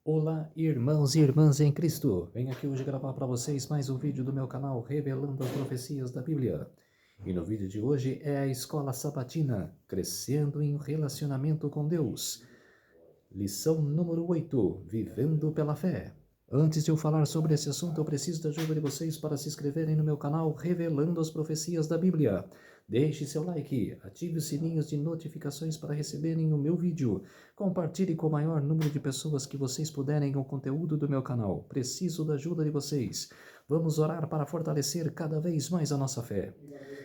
Olá, irmãos e irmãs em Cristo. Venho aqui hoje gravar para vocês mais um vídeo do meu canal Revelando as Profecias da Bíblia. E no vídeo de hoje é a Escola Sabatina, Crescendo em Relacionamento com Deus. Lição número 8, Vivendo pela Fé. Antes de eu falar sobre esse assunto, eu preciso da ajuda de vocês para se inscreverem no meu canal Revelando as Profecias da Bíblia. Deixe seu like, ative os sininhos de notificações para receberem o meu vídeo. Compartilhe com o maior número de pessoas que vocês puderem o conteúdo do meu canal. Preciso da ajuda de vocês. Vamos orar para fortalecer cada vez mais a nossa fé.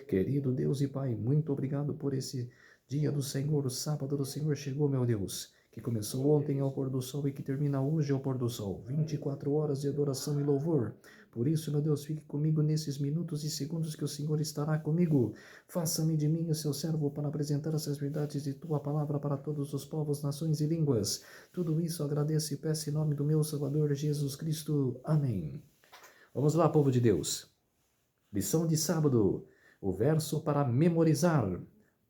Querido Deus e Pai, muito obrigado por esse dia do Senhor, o sábado do Senhor chegou, meu Deus, que começou ontem ao pôr do sol e que termina hoje ao pôr do sol. 24 horas de adoração e louvor. Por isso, meu Deus, fique comigo nesses minutos e segundos que o Senhor estará comigo. Faça-me de mim o seu servo para apresentar essas verdades de tua palavra para todos os povos, nações e línguas. Tudo isso agradeço e peço em nome do meu Salvador Jesus Cristo. Amém. Vamos lá, povo de Deus. Lição de sábado. O verso para memorizar.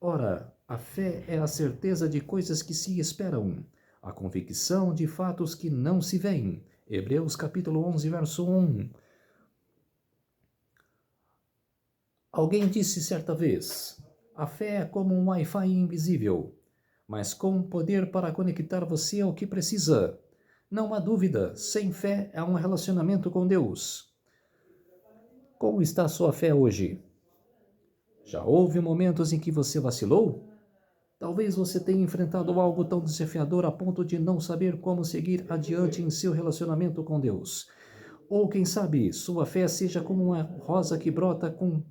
Ora, a fé é a certeza de coisas que se esperam, a convicção de fatos que não se veem. Hebreus capítulo 11, verso 1. Alguém disse certa vez, a fé é como um Wi-Fi invisível, mas com poder para conectar você ao que precisa. Não há dúvida, sem fé há um relacionamento com Deus. Como está a sua fé hoje? Já houve momentos em que você vacilou? Talvez você tenha enfrentado algo tão desafiador a ponto de não saber como seguir adiante em seu relacionamento com Deus. Ou, quem sabe, sua fé seja como uma rosa que brota com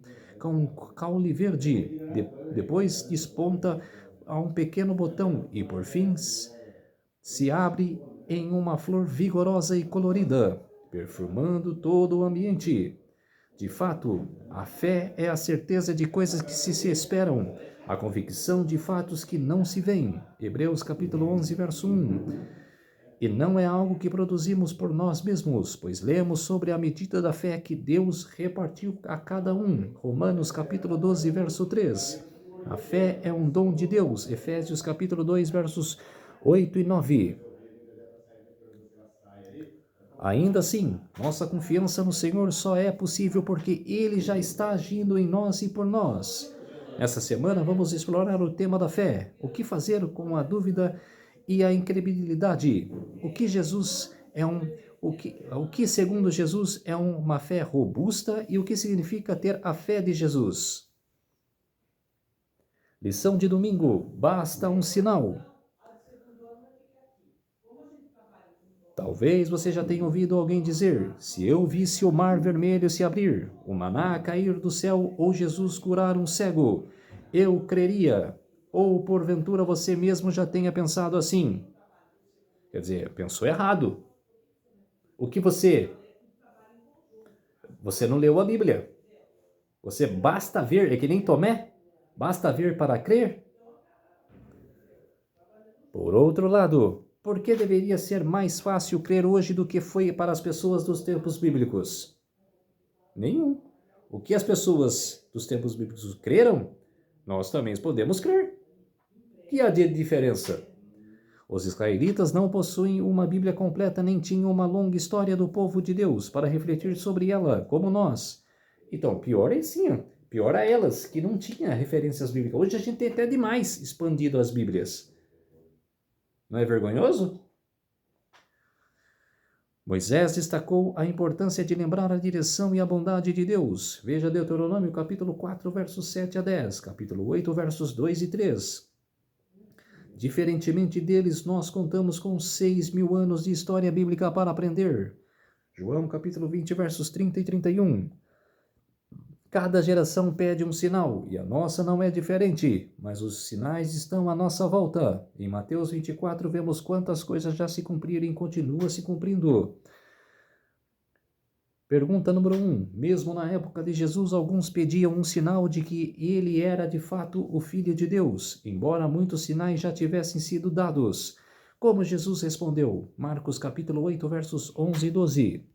caule verde, depois desponta a um pequeno botão e, por fim, se abre em uma flor vigorosa e colorida, perfumando todo o ambiente. De fato, a fé é a certeza de coisas que se esperam, a convicção de fatos que não se veem. Hebreus capítulo 11, verso 1. E não é algo que produzimos por nós mesmos, pois lemos sobre a medida da fé que Deus repartiu a cada um. Romanos capítulo 12, verso 3. A fé é um dom de Deus. Efésios capítulo 2, versos 8 e 9. Ainda assim, nossa confiança no Senhor só é possível porque Ele já está agindo em nós e por nós. Essa semana vamos explorar o tema da fé. O que fazer com a dúvida e a incredulidade? O que segundo Jesus é uma fé robusta e o que significa ter a fé de Jesus? Lição de domingo. Basta um sinal. Talvez você já tenha ouvido alguém dizer, se eu visse o mar vermelho se abrir, o maná cair do céu ou Jesus curar um cego, eu creria. Ou porventura você mesmo já tenha pensado assim. Quer dizer, pensou errado. O que Você não leu a Bíblia. Você basta ver, é que nem Tomé, basta ver para crer. Por outro lado, por que deveria ser mais fácil crer hoje do que foi para as pessoas dos tempos bíblicos? Nenhum. O que as pessoas dos tempos bíblicos creram, nós também podemos crer. Que há de diferença? Os israelitas não possuem uma Bíblia completa nem tinham uma longa história do povo de Deus para refletir sobre ela, como nós. Então, pior é sim, pior a elas, que não tinham referências bíblicas. Hoje a gente tem até demais expandido as Bíblias. Não é vergonhoso? Moisés destacou a importância de lembrar a direção e a bondade de Deus. Veja Deuteronômio capítulo 4, versos 7 a 10, capítulo 8, versos 2 e 3. Diferentemente deles, nós contamos com 6.000 anos de história bíblica para aprender. João capítulo 20, versos 30 e 31. Cada geração pede um sinal, e a nossa não é diferente, mas os sinais estão à nossa volta. Em Mateus 24, vemos quantas coisas já se cumpriram e continua se cumprindo. Pergunta número 1. Mesmo na época de Jesus, alguns pediam um sinal de que ele era de fato o Filho de Deus, embora muitos sinais já tivessem sido dados. Como Jesus respondeu? Marcos capítulo 8, versos 11 e 12.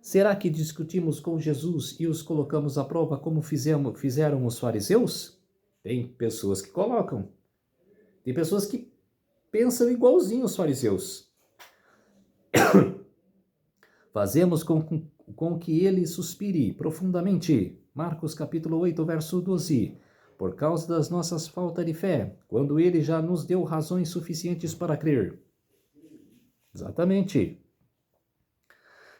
Será que discutimos com Jesus e os colocamos à prova como fizeram os fariseus? Tem pessoas que colocam. Tem pessoas que pensam igualzinho os fariseus. Fazemos com que ele suspire profundamente. Marcos capítulo 8, verso 12. Por causa das nossas faltas de fé, quando ele já nos deu razões suficientes para crer. Exatamente.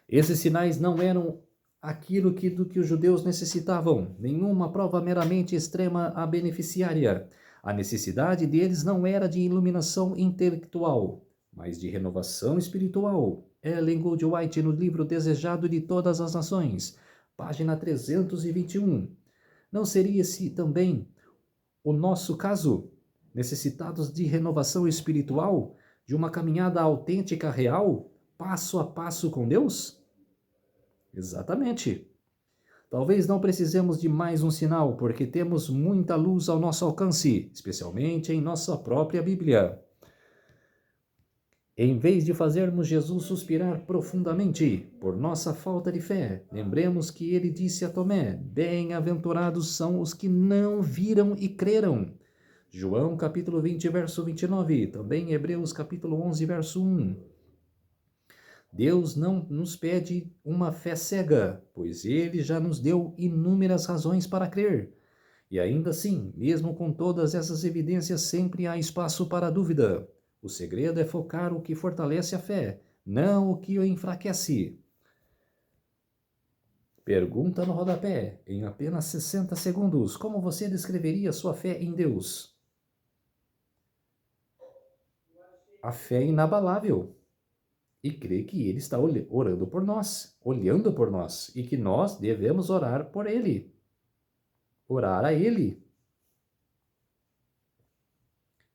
Esses sinais não eram aquilo do que os judeus necessitavam, nenhuma prova meramente extrema a beneficiária. A necessidade deles não era de iluminação intelectual, mas de renovação espiritual. Ellen G. White, no livro Desejado de Todas as Nações, página 321. Não seria esse também o nosso caso? Necessitados de renovação espiritual, de uma caminhada autêntica, real, passo a passo com Deus? Exatamente. Talvez não precisemos de mais um sinal, porque temos muita luz ao nosso alcance, especialmente em nossa própria Bíblia. Em vez de fazermos Jesus suspirar profundamente por nossa falta de fé, lembremos que ele disse a Tomé: bem-aventurados são os que não viram e creram. João capítulo 20, verso 29, também Hebreus capítulo 11, verso 1. Deus não nos pede uma fé cega, pois ele já nos deu inúmeras razões para crer. E ainda assim, mesmo com todas essas evidências, sempre há espaço para a dúvida. O segredo é focar o que fortalece a fé, não o que o enfraquece. Pergunta no rodapé, em apenas 60 segundos. Como você descreveria sua fé em Deus? A fé é inabalável. E crê que Ele está orando por nós, olhando por nós, e que nós devemos orar por Ele. Orar a Ele.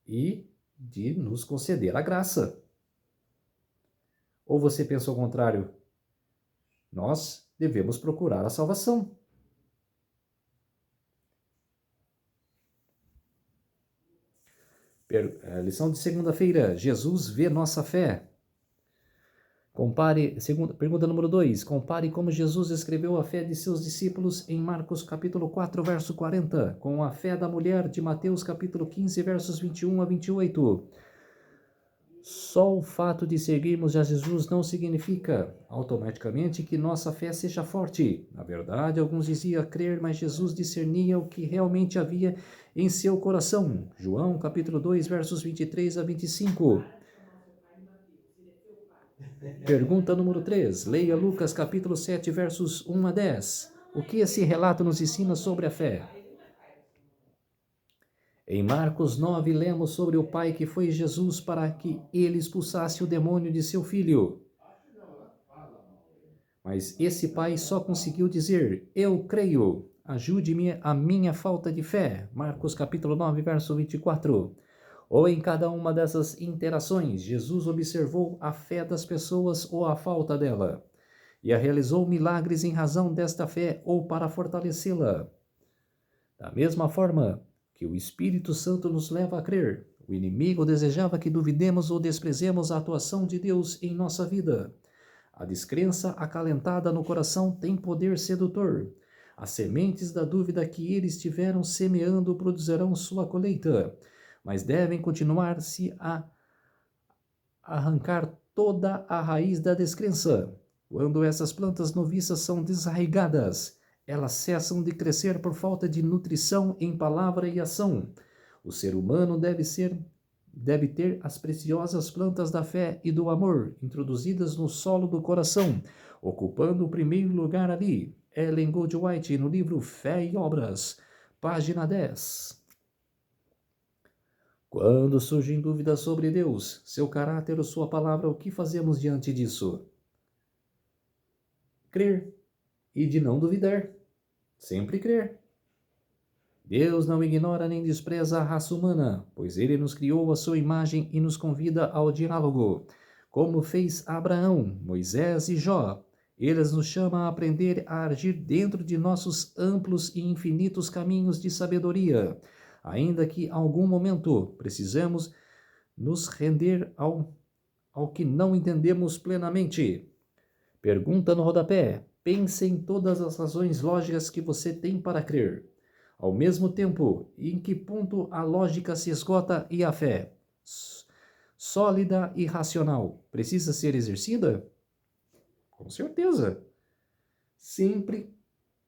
E de nos conceder a graça. Ou você pensa ao contrário? Nós devemos procurar a salvação. Lição de segunda-feira. Jesus vê nossa fé. Pergunta número 2. Compare como Jesus escreveu a fé de seus discípulos em Marcos capítulo 4, verso 40, com a fé da mulher de Mateus capítulo 15, versos 21 a 28. Só o fato de seguirmos a Jesus não significa automaticamente que nossa fé seja forte. Na verdade, alguns diziam crer, mas Jesus discernia o que realmente havia em seu coração. João capítulo 2, versos 23 a 25. Pergunta número 3. Leia Lucas capítulo 7, versos 1 a 10. O que esse relato nos ensina sobre a fé? Em Marcos 9, lemos sobre o pai que foi Jesus para que ele expulsasse o demônio de seu filho. Mas esse pai só conseguiu dizer, eu creio, ajude-me a minha falta de fé. Marcos capítulo 9, verso 24. Ou em cada uma dessas interações, Jesus observou a fé das pessoas ou a falta dela, e a realizou milagres em razão desta fé ou para fortalecê-la. Da mesma forma que o Espírito Santo nos leva a crer, o inimigo desejava que duvidemos ou desprezemos a atuação de Deus em nossa vida. A descrença acalentada no coração tem poder sedutor. As sementes da dúvida que eles estiveram semeando produzirão sua colheita, mas devem continuar-se a arrancar toda a raiz da descrença. Quando essas plantas noviças são desarraigadas, elas cessam de crescer por falta de nutrição em palavra e ação. O ser humano deve ter as preciosas plantas da fé e do amor introduzidas no solo do coração, ocupando o primeiro lugar ali. Ellen G. White, no livro Fé e Obras, página 10. Quando surgem dúvidas sobre Deus, seu caráter ou sua palavra, o que fazemos diante disso? Crer e de não duvidar. Sempre crer. Deus não ignora nem despreza a raça humana, pois Ele nos criou à sua imagem e nos convida ao diálogo, como fez Abraão, Moisés e Jó. Ele nos chama a aprender a agir dentro de nossos amplos e infinitos caminhos de sabedoria, ainda que em algum momento precisamos nos render ao que não entendemos plenamente. Pergunta no rodapé. Pense em todas as razões lógicas que você tem para crer. Ao mesmo tempo, em que ponto a lógica se esgota e a fé? sólida e racional, precisa ser exercida? Com certeza. Sempre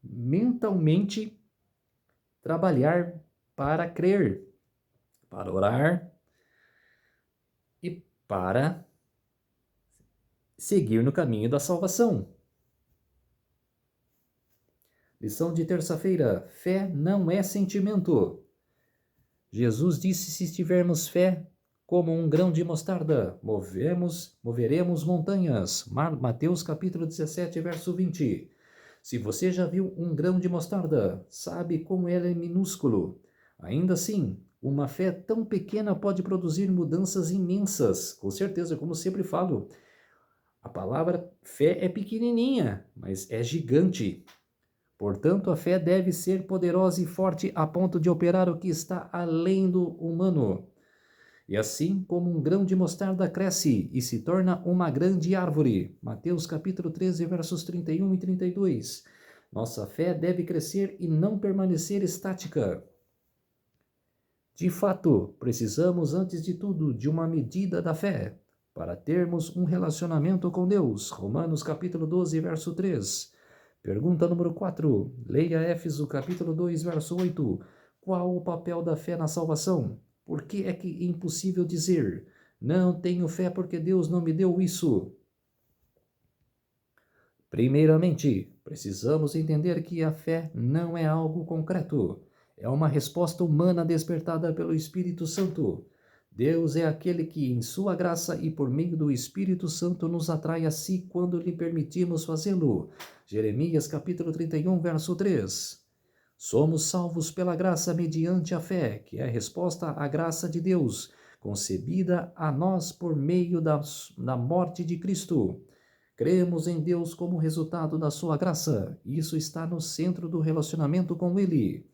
mentalmente trabalhar para crer, para orar e para seguir no caminho da salvação. Lição de terça-feira: fé não é sentimento. Jesus disse: se tivermos fé como um grão de mostarda, moveremos montanhas. Mateus capítulo 17, verso 20. Se você já viu um grão de mostarda, sabe como ele é minúsculo. Ainda assim, uma fé tão pequena pode produzir mudanças imensas. Com certeza, como sempre falo, a palavra fé é pequenininha, mas é gigante. Portanto, a fé deve ser poderosa e forte a ponto de operar o que está além do humano. E assim como um grão de mostarda cresce e se torna uma grande árvore. Mateus capítulo 13, versos 31 e 32. Nossa fé deve crescer e não permanecer estática. De fato, precisamos, antes de tudo, de uma medida da fé para termos um relacionamento com Deus. Romanos capítulo 12, verso 3. Pergunta número 4. Leia Éfeso capítulo 2, verso 8. Qual o papel da fé na salvação? Por que é que é impossível dizer, não tenho fé porque Deus não me deu isso? Primeiramente, precisamos entender que a fé não é algo concreto. É uma resposta humana despertada pelo Espírito Santo. Deus é aquele que, em sua graça e por meio do Espírito Santo, nos atrai a si quando lhe permitimos fazê-lo. Jeremias capítulo 31, verso 3. Somos salvos pela graça mediante a fé, que é a resposta à graça de Deus, concebida a nós por meio da morte de Cristo. Cremos em Deus como resultado da sua graça. Isso está no centro do relacionamento com Ele.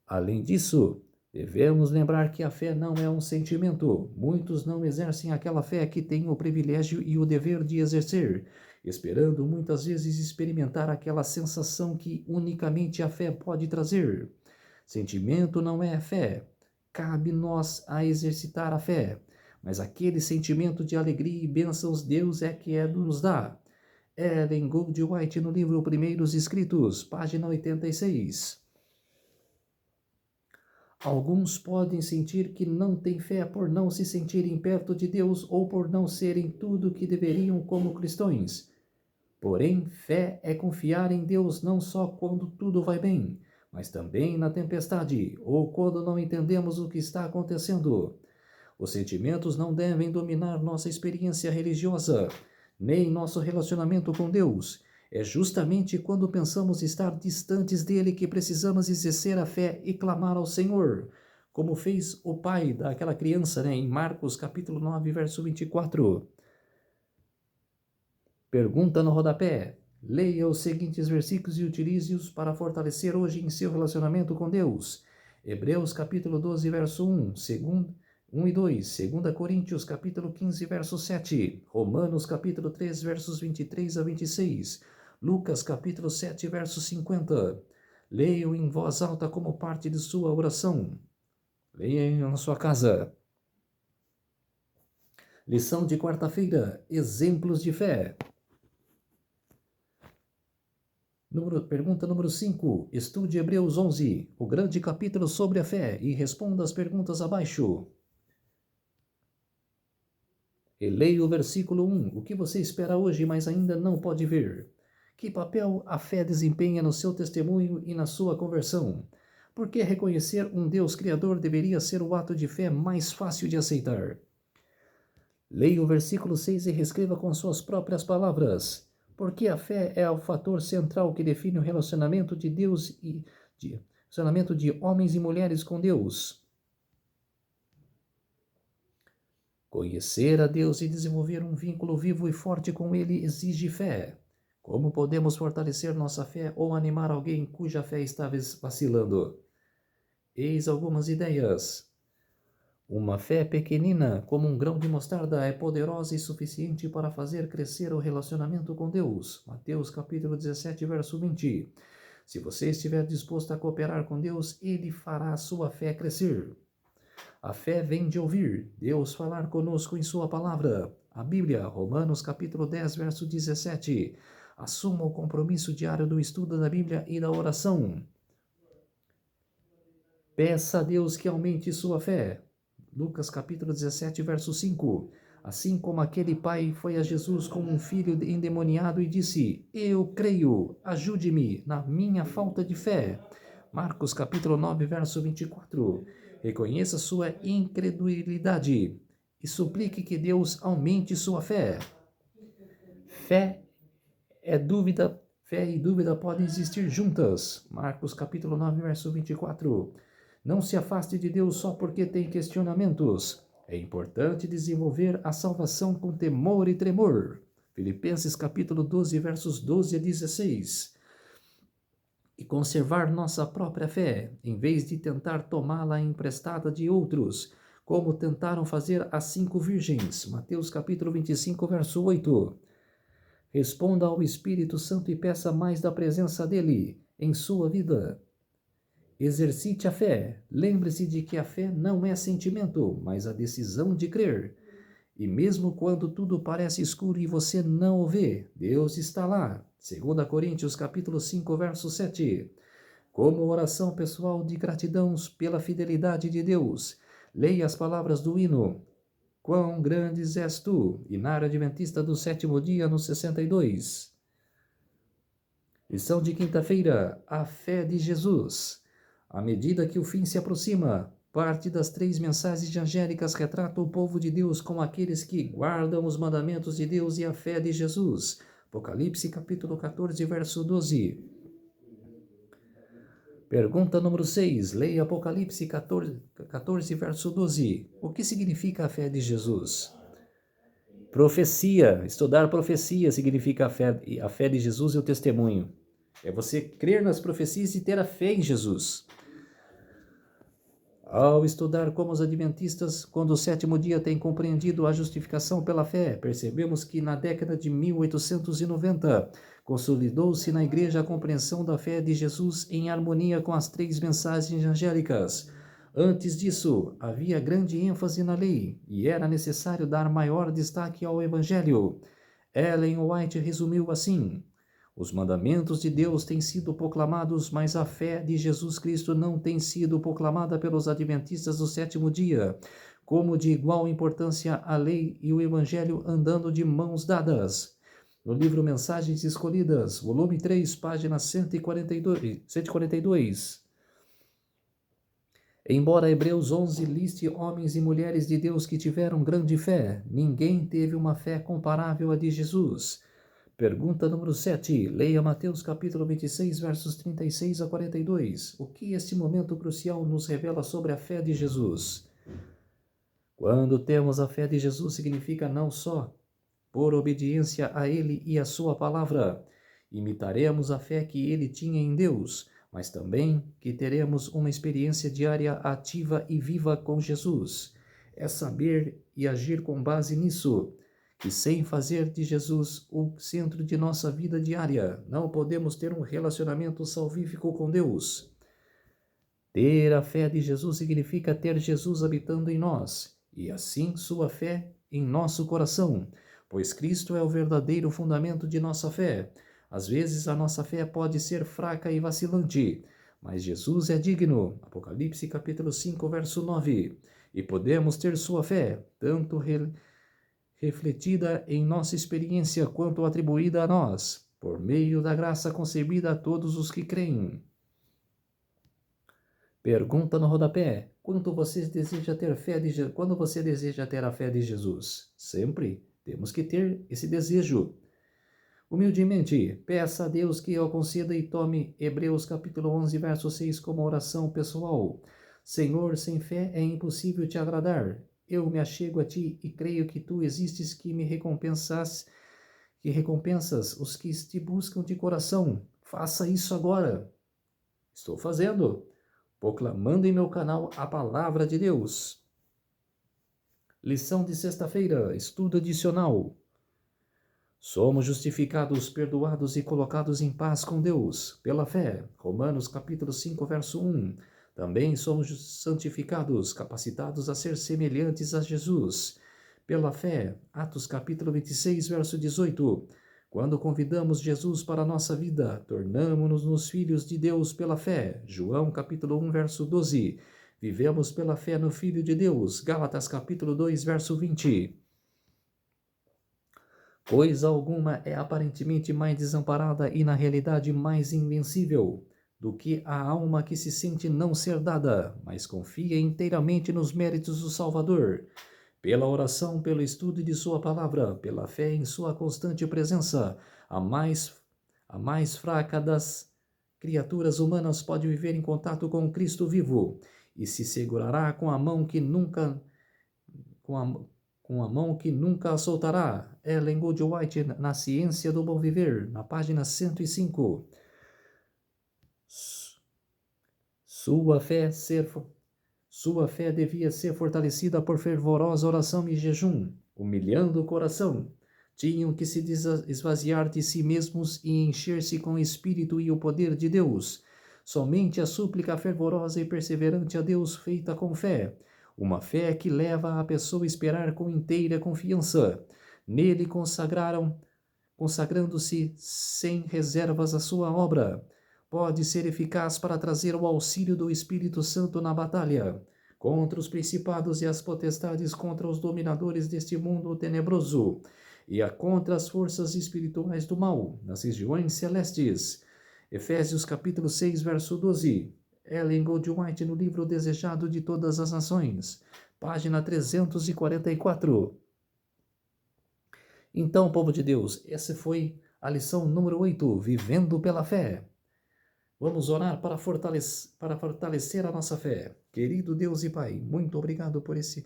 Além disso, devemos lembrar que a fé não é um sentimento. Muitos não exercem aquela fé que têm o privilégio e o dever de exercer, esperando muitas vezes experimentar aquela sensação que unicamente a fé pode trazer. Sentimento não é fé. Cabe-nos a exercitar a fé. Mas aquele sentimento de alegria e bênçãos Deus é que nos dá. Ellen Goldwhite no livro Primeiros Escritos, página 86. Alguns podem sentir que não têm fé por não se sentirem perto de Deus ou por não serem tudo o que deveriam como cristãos. Porém, fé é confiar em Deus não só quando tudo vai bem, mas também na tempestade ou quando não entendemos o que está acontecendo. Os sentimentos não devem dominar nossa experiência religiosa, nem nosso relacionamento com Deus. É justamente quando pensamos estar distantes dele que precisamos exercer a fé e clamar ao Senhor, como fez o pai daquela criança, em Marcos capítulo 9, verso 24. Pergunta no rodapé. Leia os seguintes versículos e utilize-os para fortalecer hoje em seu relacionamento com Deus. Hebreus capítulo 12, verso 1, 1 e 2, 2 Coríntios capítulo 15, verso 7, Romanos capítulo 3, versos 23 a 26, Lucas capítulo 7, verso 50. Leiam em voz alta como parte de sua oração. Leiam na sua casa. Lição de quarta-feira. Exemplos de fé. Pergunta número 5. Estude Hebreus 11, o grande capítulo sobre a fé, e responda as perguntas abaixo. E leia o versículo 1. O que você espera hoje, mas ainda não pode ver? Que papel a fé desempenha no seu testemunho e na sua conversão? Por que reconhecer um Deus Criador deveria ser o ato de fé mais fácil de aceitar? Leia o versículo 6 e reescreva com suas próprias palavras. Porque a fé é o fator central que define o relacionamento de Deus e relacionamento de homens e mulheres com Deus. Conhecer a Deus e desenvolver um vínculo vivo e forte com Ele exige fé. Como podemos fortalecer nossa fé ou animar alguém cuja fé está vacilando? Eis algumas ideias. Uma fé pequenina, como um grão de mostarda, é poderosa e suficiente para fazer crescer o relacionamento com Deus. Mateus capítulo 17, verso 20. Se você estiver disposto a cooperar com Deus, Ele fará a sua fé crescer. A fé vem de ouvir Deus falar conosco em sua palavra. A Bíblia, Romanos capítulo 10, verso 17. Assuma o compromisso diário do estudo da Bíblia e da oração. Peça a Deus que aumente sua fé. Lucas capítulo 17, verso 5. Assim como aquele pai foi a Jesus com um filho endemoniado e disse: Eu creio, ajude-me na minha falta de fé. Marcos capítulo 9, verso 24. Reconheça sua incredulidade e suplique que Deus aumente sua fé. Fé e dúvida podem existir juntas. Marcos capítulo 9, verso 24. Não se afaste de Deus só porque tem questionamentos. É importante desenvolver a salvação com temor e tremor. Filipenses capítulo 12, versos 12 a 16. E conservar nossa própria fé, em vez de tentar tomá-la emprestada de outros, como tentaram fazer as 5 virgens. Mateus capítulo 25, verso 8. Responda ao Espírito Santo e peça mais da presença dele em sua vida. Exercite a fé. Lembre-se de que a fé não é sentimento, mas a decisão de crer. E mesmo quando tudo parece escuro e você não o vê, Deus está lá. 2 Coríntios capítulo 5, verso 7. Como oração pessoal de gratidão pela fidelidade de Deus, leia as palavras do hino Quão grandes és tu, Inário Adventista do Sétimo Dia, no 62. Lição de quinta-feira, a fé de Jesus. À medida que o fim se aproxima, parte das 3 mensagens angélicas retrata o povo de Deus como aqueles que guardam os mandamentos de Deus e a fé de Jesus. Apocalipse capítulo 14, verso 12. Pergunta número 6. Leia Apocalipse 14, verso 12. O que significa a fé de Jesus? Profecia. Estudar profecia significa a fé de Jesus e o testemunho. É você crer nas profecias e ter a fé em Jesus. Ao estudar como os adventistas, quando o sétimo dia tem compreendido a justificação pela fé, percebemos que na década de 1890 consolidou-se na igreja a compreensão da fé de Jesus em harmonia com as 3 mensagens angélicas. Antes disso, havia grande ênfase na lei e era necessário dar maior destaque ao evangelho. Ellen White resumiu assim: os mandamentos de Deus têm sido proclamados, mas a fé de Jesus Cristo não tem sido proclamada pelos adventistas do sétimo dia, como de igual importância a lei e o evangelho andando de mãos dadas. No livro Mensagens Escolhidas, volume 3, página 142. Embora Hebreus 11 liste homens e mulheres de Deus que tiveram grande fé, ninguém teve uma fé comparável à de Jesus. Pergunta número 7. Leia Mateus capítulo 26, versos 36 a 42. O que este momento crucial nos revela sobre a fé de Jesus? Quando temos a fé de Jesus, significa não só por obediência a Ele e a sua palavra, imitaremos a fé que Ele tinha em Deus, mas também que teremos uma experiência diária ativa e viva com Jesus. É saber e agir com base nisso, que sem fazer de Jesus o centro de nossa vida diária, não podemos ter um relacionamento salvífico com Deus. Ter a fé de Jesus significa ter Jesus habitando em nós, e assim sua fé em nosso coração, pois Cristo é o verdadeiro fundamento de nossa fé. Às vezes a nossa fé pode ser fraca e vacilante, mas Jesus é digno. Apocalipse capítulo 5, verso 9. E podemos ter sua fé, tanto refletida em nossa experiência quanto atribuída a nós, por meio da graça concebida a todos os que creem. Pergunta no rodapé: quando você deseja ter a fé de Jesus? Sempre temos que ter esse desejo. Humildemente, peça a Deus que o conceda e tome Hebreus capítulo 11, verso 6 como oração pessoal. Senhor, sem fé é impossível te agradar. Eu me achego a ti e creio que tu existes que recompensas os que te buscam de coração. Faça isso agora. Estou fazendo, proclamando em meu canal a palavra de Deus. Lição de sexta-feira, estudo adicional. Somos justificados, perdoados e colocados em paz com Deus, pela fé. Romanos capítulo 5, verso 1. Também somos santificados, capacitados a ser semelhantes a Jesus. Pela fé, Atos capítulo 26, verso 18. Quando convidamos Jesus para a nossa vida, tornamo-nos filhos de Deus pela fé. João capítulo 1, verso 12. Vivemos pela fé no Filho de Deus. Gálatas capítulo 2, verso 20. Coisa alguma é aparentemente mais desamparada e na realidade mais invencível do que a alma que se sente não ser dada, mas confia inteiramente nos méritos do Salvador. Pela oração, pelo estudo de sua palavra, pela fé em sua constante presença, a mais fraca das criaturas humanas pode viver em contato com Cristo vivo e se segurará com a mão que nunca a soltará. Ellen Goodwhite, na Ciência do Bom Viver, na página 105. Sua fé devia ser fortalecida por fervorosa oração e jejum, humilhando o coração. Tinham que se esvaziar de si mesmos e encher-se com o Espírito e o poder de Deus. Somente a súplica fervorosa e perseverante a Deus feita com fé. Uma fé que leva a pessoa a esperar com inteira confiança. Nele consagrando-se sem reservas à sua obra. Pode ser eficaz para trazer o auxílio do Espírito Santo na batalha contra os principados e as potestades, contra os dominadores deste mundo tenebroso e contra as forças espirituais do mal nas regiões celestes. Efésios capítulo 6, verso 12. Ellen Goodwhite no livro Desejado de Todas as Nações, página 344. Então, povo de Deus, essa foi a lição número 8, Vivendo pela Fé. Vamos orar para fortalecer a nossa fé. Querido Deus e Pai, muito obrigado por esses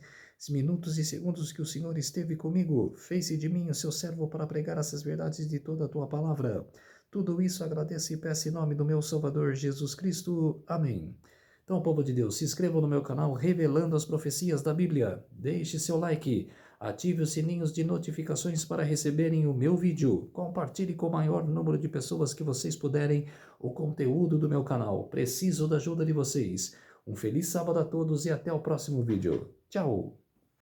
minutos e segundos que o Senhor esteve comigo. Fez-se de mim o seu servo para pregar essas verdades de toda a tua palavra. Tudo isso agradeço e peço em nome do meu Salvador Jesus Cristo. Amém. Então, povo de Deus, se inscreva no meu canal Revelando as Profecias da Bíblia. Deixe seu like. Ative os sininhos de notificações para receberem o meu vídeo. Compartilhe com o maior número de pessoas que vocês puderem o conteúdo do meu canal. Preciso da ajuda de vocês. Um feliz sábado a todos e até o próximo vídeo. Tchau!